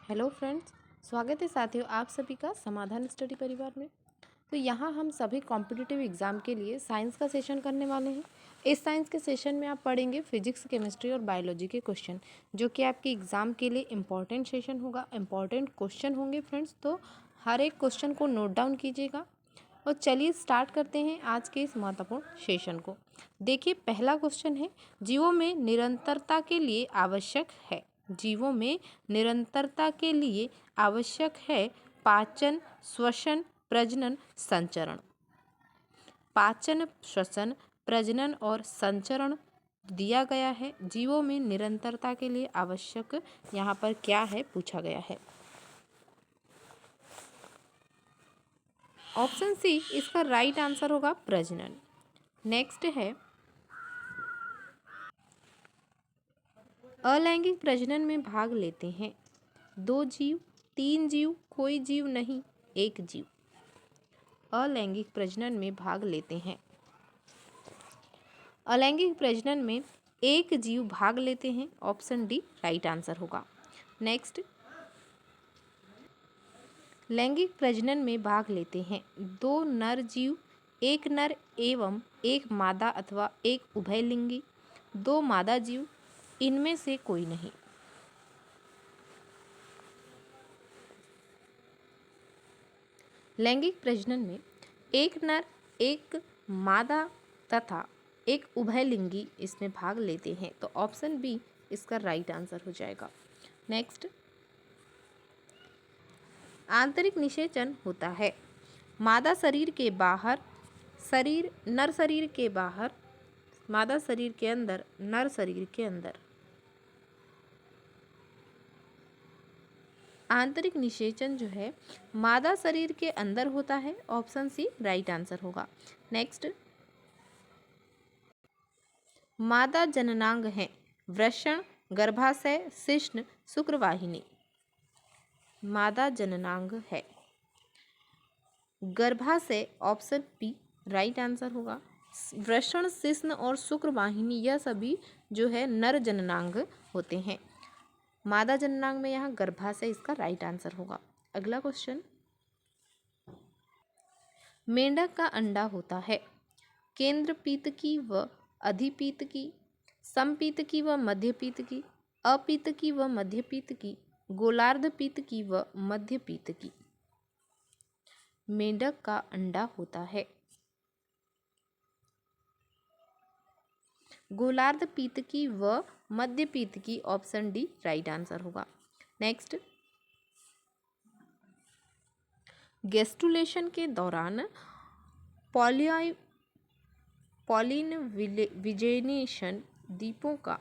Hello friends, स्वागत है साथियों आप सभी का समाधान स्टडी परिवार में। तो यहाँ हम सभी कॉम्पिटिटिव एग्जाम के लिए साइंस का सेशन करने वाले हैं। इस साइंस के सेशन में आप पढ़ेंगे फिजिक्स, केमिस्ट्री और बायोलॉजी के क्वेश्चन, जो कि आपके एग्ज़ाम के लिए इम्पॉर्टेंट सेशन होगा, इम्पॉर्टेंट क्वेश्चन होंगे फ्रेंड्स। तो हर एक क्वेश्चन को नोट डाउन कीजिएगा। और चलिए स्टार्ट करते हैं आज के इस महत्वपूर्ण सेशन को। देखिए, पहला क्वेश्चन है, जीवों में निरंतरता के लिए आवश्यक है। जीवों में निरंतरता के लिए आवश्यक है पाचन, श्वसन, प्रजनन, संचरण। पाचन, श्वसन, प्रजनन और संचरण दिया गया है। जीवों में निरंतरता के लिए आवश्यक यहाँ पर क्या है पूछा गया है। ऑप्शन सी इसका राइट आंसर होगा प्रजनन। नेक्स्ट है, अलैंगिक प्रजनन में भाग लेते हैं 2 जीव, 3 जीव, कोई जीव नहीं, 1 जीव। अलैंगिक प्रजनन में भाग लेते हैं, अलैंगिक प्रजनन में 1 जीव भाग लेते हैं। ऑप्शन डी राइट आंसर होगा। नेक्स्ट, लैंगिक प्रजनन में भाग लेते हैं 2 नर जीव, 1 नर एवं 1 मादा अथवा 1 उभयलिंगी, 2 मादा जीव, इनमें से कोई नहीं। लैंगिक प्रजनन में 1 नर, 1 मादा तथा 1 उभयलिंगी इसमें भाग लेते हैं। तो ऑप्शन बी इसका राइट आंसर हो जाएगा। नेक्स्ट, आंतरिक निषेचन होता है मादा शरीर के बाहर, नर शरीर के बाहर, मादा शरीर के अंदर, नर शरीर के अंदर। आंतरिक निषेचन जो है मादा शरीर के अंदर होता है। ऑप्शन सी राइट आंसर होगा। नेक्स्ट, मादा जननांग है वृषण, गर्भाशय, शिश्न, शुक्रवाहिनी। मादा जननांग है गर्भाशय, ऑप्शन बी राइट आंसर होगा। वृषण, शिश्न और शुक्रवाहिनी यह सभी जो है नर जननांग होते हैं। मादा जननांग में यहाँ गर्भाशय इसका राइट आंसर होगा। अगला क्वेश्चन, मेंढक का अंडा होता है केंद्रपीतकी व अधिपीतकी, समपीतकी व मध्यपीतकी, अपीतकी व मध्यपीतकी, गोलार्धपीतकी व मध्यपीतकी। मेंढक का अंडा होता है गोलार्धपीतकी व मध्यपीतकी। ऑप्शन डी राइट आंसर होगा। नेक्स्ट, गेस्टुलेशन के दौरान पॉलिन विजेनेशन दीपों का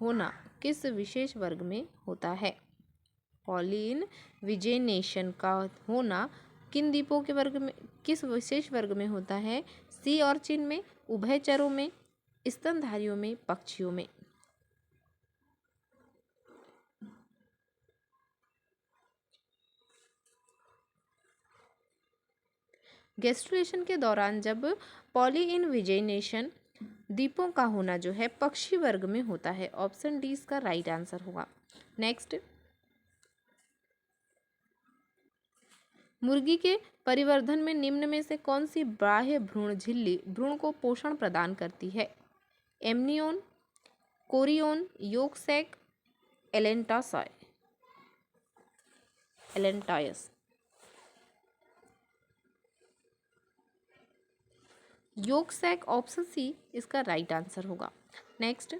होना किस विशेष वर्ग में होता है। पॉलिन विजेनेशन का होना किन दीपों के वर्ग में, किस विशेष वर्ग में होता है। सी ऑर्चिन में, उभयचरों में, स्तनधारियों में, पक्षियों में। गेस्टुलेशन के दौरान जब पॉलिइनविजेनेशन दीपों का होना जो है पक्षी वर्ग में होता है। ऑप्शन डी इसका राइट आंसर होगा। नेक्स्ट, मुर्गी के परिवर्धन में निम्न में से कौन सी बाह्य भ्रूण झिल्ली भ्रूण को पोषण प्रदान करती है। Amnion, chorion, yolk sac, allantois. Yolk sac, option C इसका राइट आंसर होगा। नेक्स्ट,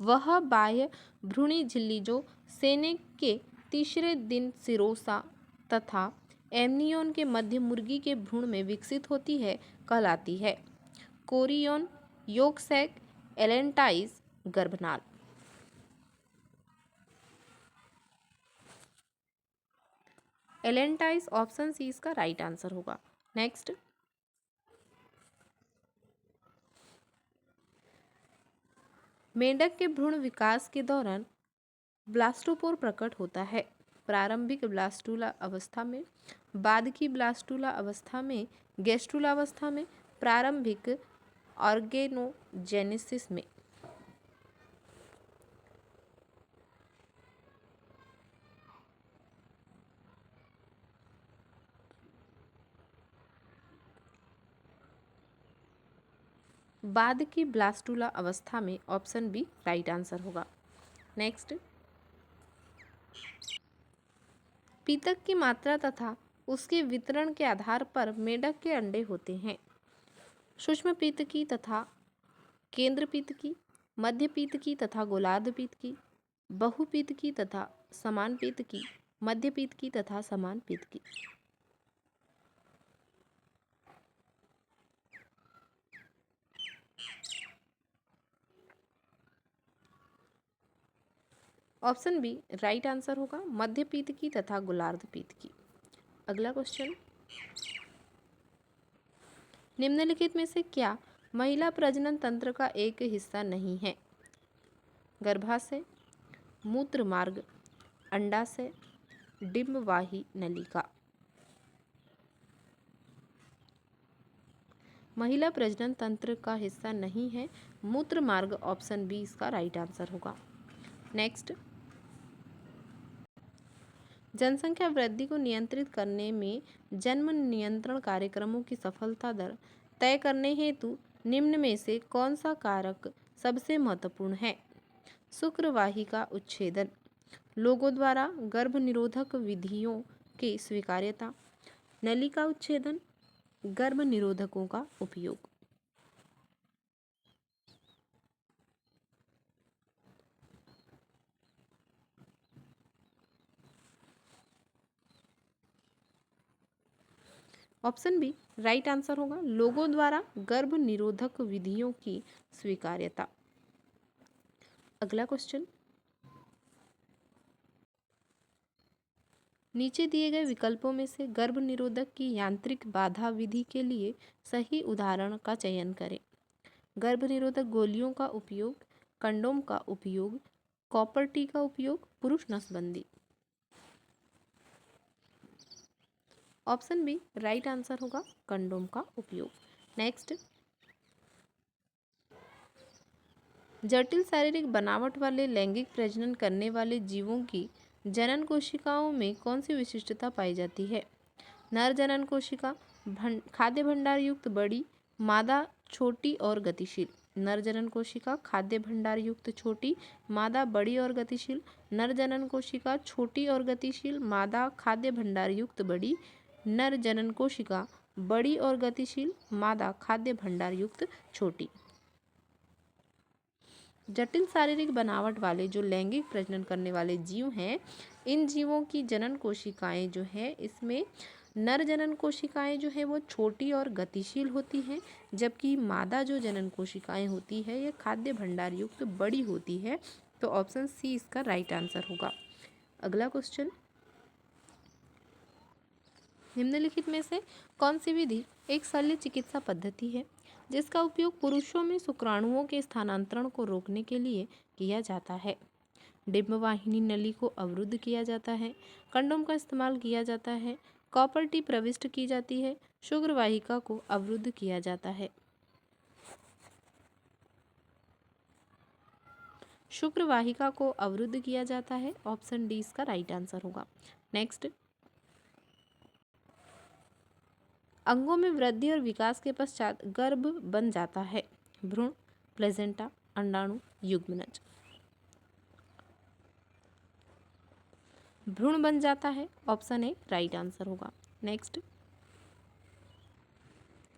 वह बाह्य भ्रूणी झिल्ली जो सेने के तीसरे दिन सिरोसा तथा एमनियोन के मध्य मुर्गी के भ्रूण में विकसित होती है कहलाती है। कोरियोन, योक सैक, एलेंटाइस, गर्भनाल। एलेंटाइस, ऑप्शन सी इसका राइट आंसर होगा। नेक्स्ट, मेंढक के भ्रूण विकास के दौरान ब्लास्टोपोर प्रकट होता है प्रारंभिक ब्लास्टुला अवस्था में, बाद की ब्लास्टुला अवस्था में, गेस्टुला अवस्था में, प्रारंभिक ऑर्गेनोजेनेसिस में। बाद की ब्लास्टुला अवस्था में। ऑप्शन बी राइट आंसर होगा। नेक्स्ट, पीतक की मात्रा तथा उसके वितरण के आधार पर मेढक के अंडे होते हैं। सूक्ष्म पीतकी तथा केंद्र पीतकी, मध्य पीतकी तथा गोलार्ध पीतकी, बहु पीतकी तथा समान पीतकी, मध्य पीतकी तथा समान पीतकी। ऑप्शन बी राइट आंसर होगा, मध्य पीतकी तथा गोलार्ध पीतकी। अगला क्वेश्चन, निम्नलिखित में से क्या महिला प्रजनन तंत्र का एक हिस्सा नहीं है? गर्भाशय, मूत्र मार्ग, अंडाशय, डिंबवाही नलिका। महिला प्रजनन तंत्र का हिस्सा नहीं है मूत्र मार्ग। ऑप्शन बी इसका राइट आंसर होगा। नेक्स्ट, जनसंख्या वृद्धि को नियंत्रित करने में जन्म नियंत्रण कार्यक्रमों की सफलता दर तय करने हेतु निम्न में से कौन सा कारक सबसे महत्वपूर्ण है? शुक्रवाहिका उच्छेदन, लोगों द्वारा गर्भ निरोधक विधियों की स्वीकार्यता, नलिका उच्छेदन, गर्भ निरोधकों का उपयोग। ऑप्शन बी राइट आंसर होगा, लोगों द्वारा गर्भ निरोधक विधियों की स्वीकार्यता। अगला क्वेश्चन, नीचे दिए गए विकल्पों में से गर्भ निरोधक की यांत्रिक बाधा विधि के लिए सही उदाहरण का चयन करें। गर्भ निरोधक गोलियों का उपयोग, कंडोम का उपयोग, कॉपर टी का उपयोग, पुरुष नसबंदी। ऑप्शन बी राइट आंसर होगा, कंडोम का उपयोग। नेक्स्ट, जटिल शारीरिक बनावट वाले लैंगिक प्रजनन करने वाले जीवों की जनन कोशिकाओं में कौन सी विशिष्टता पाई जाती है? नर जनन कोशिका खाद्य भंडार युक्त बड़ी, मादा छोटी और गतिशील। नर जनन कोशिका खाद्य भंडार युक्त छोटी, मादा बड़ी और गतिशील। नर जनन कोशिका छोटी और गतिशील, मादा खाद्य भंडार युक्त बड़ी। नर जनन कोशिका बड़ी और गतिशील, मादा खाद्य भंडार युक्त छोटी। जटिल शारीरिक बनावट वाले जो लैंगिक प्रजनन करने वाले जीव हैं, इन जीवों की जनन कोशिकाएं जो है, इसमें नर जनन कोशिकाएं जो है वो छोटी और गतिशील होती हैं, जबकि मादा जो जनन कोशिकाएं होती है ये खाद्य भंडार युक्त बड़ी होती है। तो ऑप्शन सी इसका राइट आंसर होगा। अगला क्वेश्चन, निम्नलिखित में से कौन सी विधि एक शल्य चिकित्सा पद्धति है जिसका उपयोग पुरुषों में शुक्राणुओं के स्थानांतरण को रोकने के लिए किया जाता है? डिंबवाहिनी नली को अवरुद्ध किया जाता है, कंडोम का इस्तेमाल किया जाता है, कॉपर टी प्रविष्ट की जाती है, शुक्रवाहिका को अवरुद्ध किया जाता है। शुक्रवाहिका को अवरुद्ध किया जाता है। ऑप्शन डी इसका राइट आंसर होगा। नेक्स्ट, अंगों में वृद्धि और विकास के पश्चात गर्भ बन जाता है। भ्रूण, प्लेजेंटा, अंडाणु, युग्मनज। भ्रूण बन जाता है। ऑप्शन ए राइट आंसर होगा। नेक्स्ट,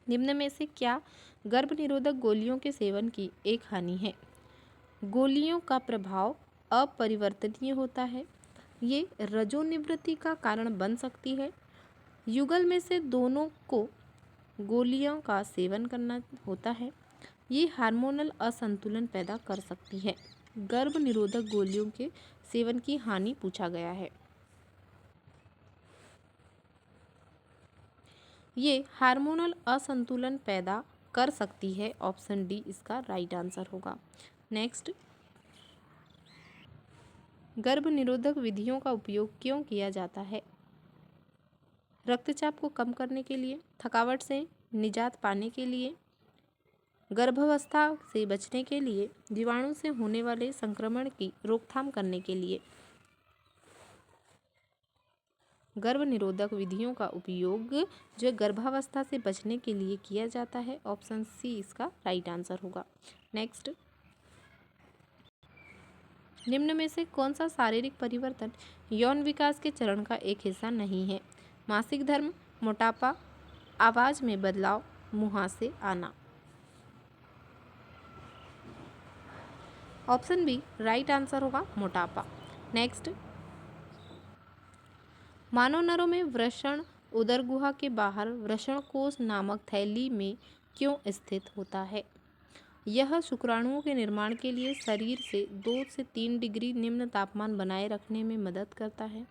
निम्न में से क्या गर्भ निरोधक गोलियों के सेवन की एक हानि है? गोलियों का प्रभाव अपरिवर्तनीय होता है, ये रजोनिवृत्ति का कारण बन सकती है, युगल में से दोनों को गोलियों का सेवन करना होता है, ये हार्मोनल असंतुलन पैदा कर सकती है। गर्भ निरोधक गोलियों के सेवन की हानि पूछा गया है। ये हार्मोनल असंतुलन पैदा कर सकती है। ऑप्शन डी इसका राइट आंसर होगा। नेक्स्ट, गर्भ निरोधक विधियों का उपयोग क्यों किया जाता है? रक्तचाप को कम करने के लिए, थकावट से निजात पाने के लिए, गर्भावस्था से बचने के लिए, जीवाणु से होने वाले संक्रमण की रोकथाम करने के लिए। गर्भ निरोधक विधियों का उपयोग जो गर्भावस्था से बचने के लिए किया जाता है। ऑप्शन सी इसका राइट आंसर होगा। नेक्स्ट, निम्न में से कौन सा शारीरिक परिवर्तन यौन विकास के चरण का एक हिस्सा नहीं है? मासिक धर्म, मोटापा, आवाज में बदलाव, मुहासे आना। ऑप्शन बी राइट आंसर होगा, मोटापा। नेक्स्ट, मानव नरों में वृषण उदर गुहा के बाहर वृषण कोश नामक थैली में क्यों स्थित होता है? यह शुक्राणुओं के निर्माण के लिए शरीर से 2 से 3 डिग्री निम्न तापमान बनाए रखने में मदद करता है।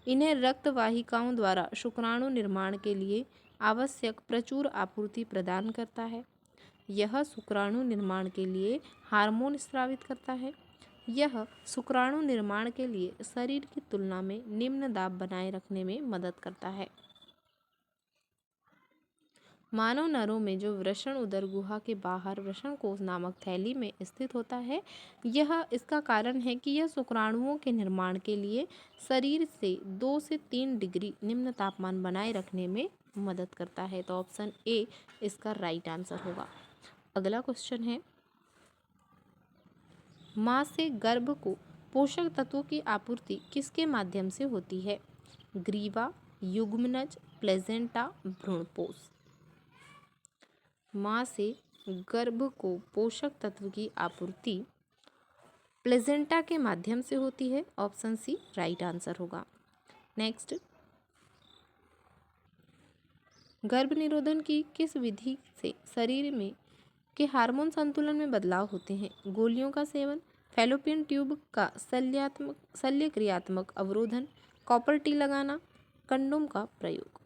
इन्हें रक्त वाहिकाओं द्वारा शुक्राणु निर्माण के लिए आवश्यक प्रचुर आपूर्ति प्रदान करता है। यह शुक्राणु निर्माण के लिए हार्मोन स्रावित करता है। यह शुक्राणु निर्माण के लिए शरीर की तुलना में निम्न दाब बनाए रखने में मदद करता है। मानव नरों में जो वृषण उदर गुहा के बाहर वृषण कोश नामक थैली में स्थित होता है, यह इसका कारण है कि यह शुक्राणुओं के निर्माण के लिए शरीर से 2 से 3 डिग्री निम्न तापमान बनाए रखने में मदद करता है। तो ऑप्शन ए इसका राइट आंसर होगा। अगला क्वेश्चन है, माँ से गर्भ को पोषक तत्वों की आपूर्ति किसके माध्यम से होती है? ग्रीवा, युग्मनज, प्लेजेंटा, भ्रूणपोष। माँ से गर्भ को पोषक तत्व की आपूर्ति प्लेजेंटा के माध्यम से होती है। ऑप्शन सी राइट आंसर होगा। नेक्स्ट, गर्भ निरोधन की किस विधि से शरीर में के हार्मोन संतुलन में बदलाव होते हैं? गोलियों का सेवन, फैलोपियन ट्यूब का शल्यक्रियात्मक अवरोधन, कॉपर टी लगाना, कंडोम का प्रयोग।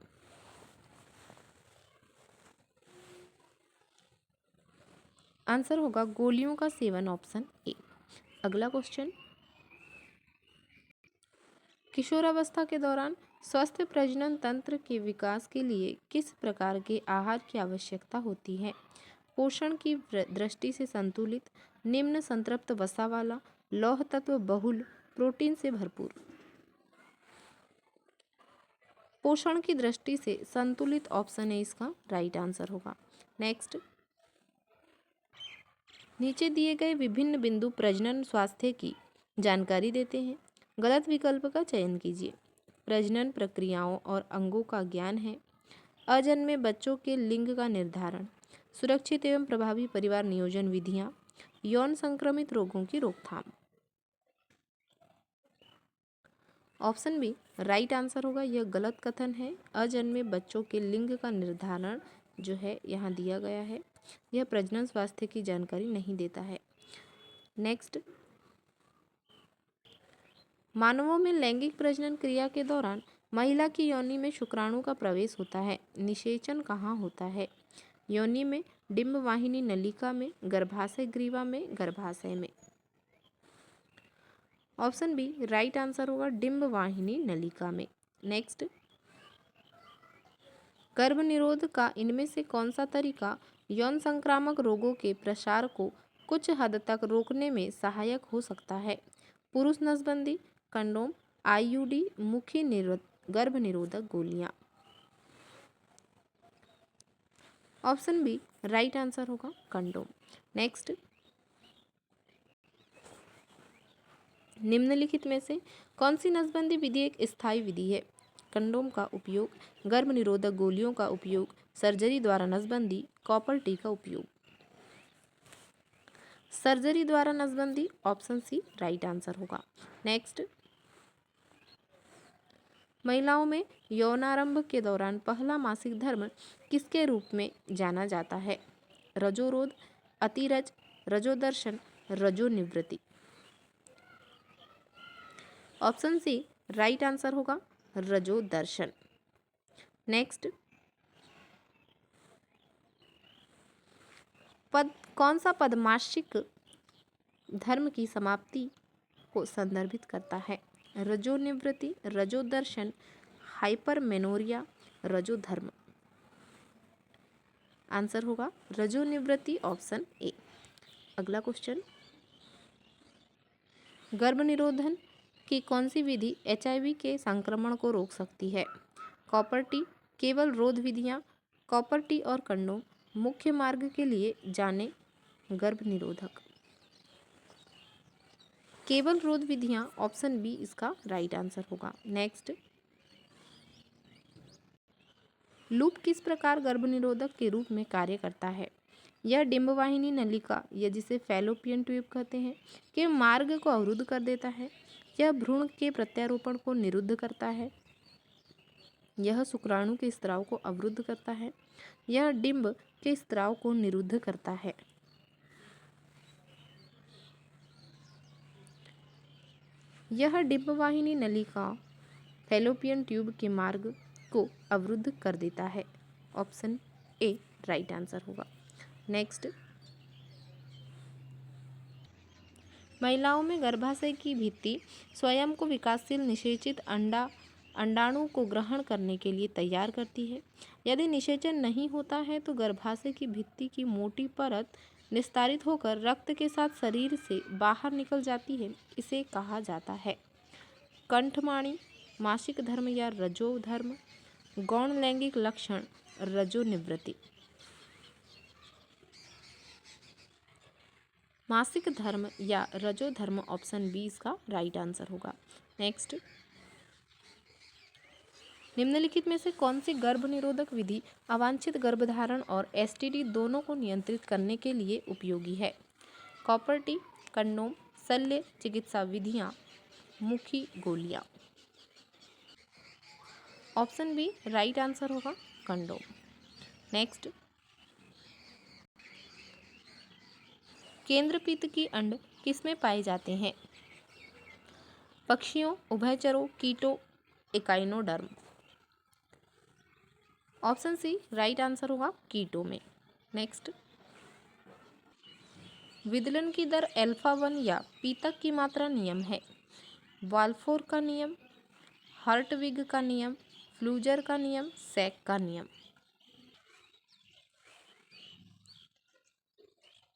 आंसर होगा गोलियों का सेवन, ऑप्शन ए। अगला क्वेश्चन, किशोरावस्था के दौरान स्वस्थ प्रजनन तंत्र के विकास के लिए किस प्रकार के आहार की आवश्यकता होती है? पोषण की दृष्टि से संतुलित, निम्न संतृप्त वसा वाला, लौह तत्व बहुल, प्रोटीन से भरपूर। पोषण की दृष्टि से संतुलित ऑप्शन ए इसका राइट आंसर होगा। नेक्स्ट, नीचे दिए गए विभिन्न बिंदु प्रजनन स्वास्थ्य की जानकारी देते हैं। गलत विकल्प का चयन कीजिए। प्रजनन प्रक्रियाओं और अंगों का ज्ञान है, अजन्मे बच्चों के लिंग का निर्धारण, सुरक्षित एवं प्रभावी परिवार नियोजन विधियां, यौन संक्रमित रोगों की रोकथाम। ऑप्शन बी राइट आंसर होगा। यह गलत कथन है। अजन्मे बच्चों के लिंग का निर्धारण जो है यहाँ दिया गया है, यह प्रजनन स्वास्थ्य की जानकारी नहीं देता है। नेक्स्ट, मानवों में लैंगिक प्रजनन क्रिया के दौरान महिला की योनि में शुक्राणु का प्रवेश होता है। निषेचन कहाँ होता है? योनि में, डिंब वाहिनी नलिका में, गर्भाशय ग्रीवा में, गर्भाशय में। ऑप्शन बी राइट आंसर होगा, डिंब वाहिनी नलिका में। नेक्स्ट, गर्भ निरोध का इनमें से कौन सा तरीका यौन संक्रामक रोगों के प्रसार को कुछ हद तक रोकने में सहायक हो सकता है? पुरुष नसबंदी, कंडोम, आईयूडी, मुख्य गर्भ निरोधक गोलियां। ऑप्शन बी राइट आंसर होगा, कंडोम। नेक्स्ट, निम्नलिखित में से कौन सी नसबंदी विधि एक स्थायी विधि है? कंडोम का उपयोग, गर्भ निरोधक गोलियों का उपयोग, सर्जरी द्वारा नसबंदी, कॉपर टी का उपयोग। सर्जरी द्वारा नसबंदी, ऑप्शन सी राइट आंसर होगा। नेक्स्ट, महिलाओं में यौनारंभ के दौरान पहला मासिक धर्म किसके रूप में जाना जाता है? रजोरोध, अतिरज, रजोदर्शन, रजोनिवृत्ति। ऑप्शन सी राइट आंसर होगा, रजोदर्शन। नेक्स्ट, कौन सा पद मासिक धर्म की समाप्ति को संदर्भित करता है? रजोनिवृत्ति, रजोदर्शन, हाइपरमेनोरिया, रजोधर्म। आंसर होगा रजोनिवृत्ति, ऑप्शन ए। अगला क्वेश्चन, गर्भ निरोधन कि कौन सी विधि HIV के संक्रमण को रोक सकती है? कॉपर टी, केवल रोध विधियाँ, कॉपर टी और कंडोम, मुख्य मार्ग के लिए जाने गर्भ निरोधक। केवल रोध विधियाँ, ऑप्शन बी इसका राइट आंसर होगा। नेक्स्ट, लूप किस प्रकार गर्भ निरोधक के रूप में कार्य करता है? यह डिंबवाहिनी नलिका या जिसे फैलोपियन ट्यूब कहते हैं के मार्ग को अवरुद्ध कर देता है। यह भ्रूण के प्रत्यारोपण को निरुद्ध करता है। यह शुक्राणु के स्त्राव को अवरुद्ध करता है। यह डिंब के स्त्राव को निरुद्ध करता है। यह डिंबवाहिनी नलिका फैलोपियन ट्यूब के मार्ग को अवरुद्ध कर देता है। ऑप्शन ए राइट आंसर होगा। नेक्स्ट, महिलाओं में गर्भाशय की भित्ति स्वयं को विकासशील निषेचित अंडाणु को ग्रहण करने के लिए तैयार करती है। यदि निषेचन नहीं होता है तो गर्भाशय की भित्ति की मोटी परत निस्तारित होकर रक्त के साथ शरीर से बाहर निकल जाती है। इसे कहा जाता है कंठमाणी, मासिक धर्म या रजोधर्म, गौण लैंगिक लक्षण, रजोनिवृत्ति। मासिक धर्म या रजोधर्म, ऑप्शन बी इसका राइट आंसर होगा। नेक्स्ट, निम्नलिखित में से कौन सी गर्भ निरोधक विधि अवांछित गर्भधारण और STD दोनों को नियंत्रित करने के लिए उपयोगी है? कॉपर टी, कंडोम, शल्य चिकित्सा विधियाँ, मुखी गोलियाँ। ऑप्शन बी राइट आंसर होगा कंडोम। नेक्स्ट, केंद्रपित्त की अंड किसमें पाए जाते हैं? पक्षियों, उभयचरों, कीटों, echinoderm. Option C right answer होगा कीटों में। नेक्स्ट, विदलन की दर अल्फा 1 या पीतक की मात्रा नियम है? वाल्फोर का नियम, हर्टविग का नियम, फ्लूजर का नियम, सैक का नियम।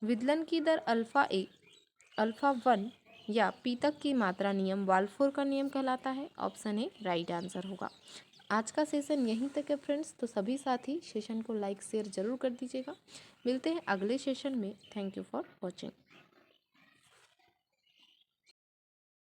विदलन की दर अल्फा 1 या पीतक की मात्रा नियम वाल्फोर का नियम कहलाता है। ऑप्शन ए राइट आंसर होगा। आज का सेशन यहीं तक है फ्रेंड्स, तो सभी साथी सेशन को लाइक शेयर जरूर कर दीजिएगा। मिलते हैं अगले सेशन में। Thank you for watching.